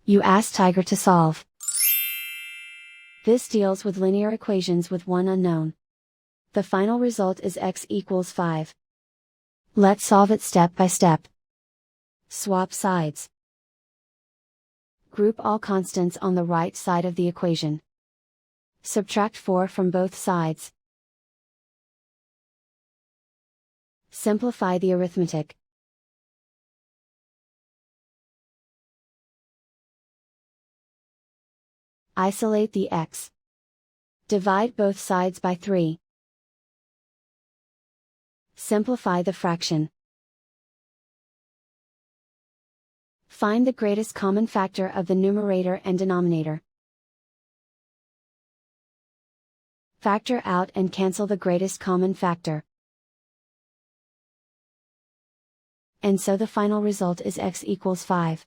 You ask Tiger to solve. This deals with linear equations with one unknown. The final result is x equals 5. Let's solve it step by step. Swap sides. Group all constants on the right side of the equation. Subtract 4 from both sides. Simplify the arithmetic. Isolate the x. Divide both sides by 3. Simplify the fraction. Find the greatest common factor of the numerator and denominator. Factor out and cancel the greatest common factor. And so the final result is x equals 5.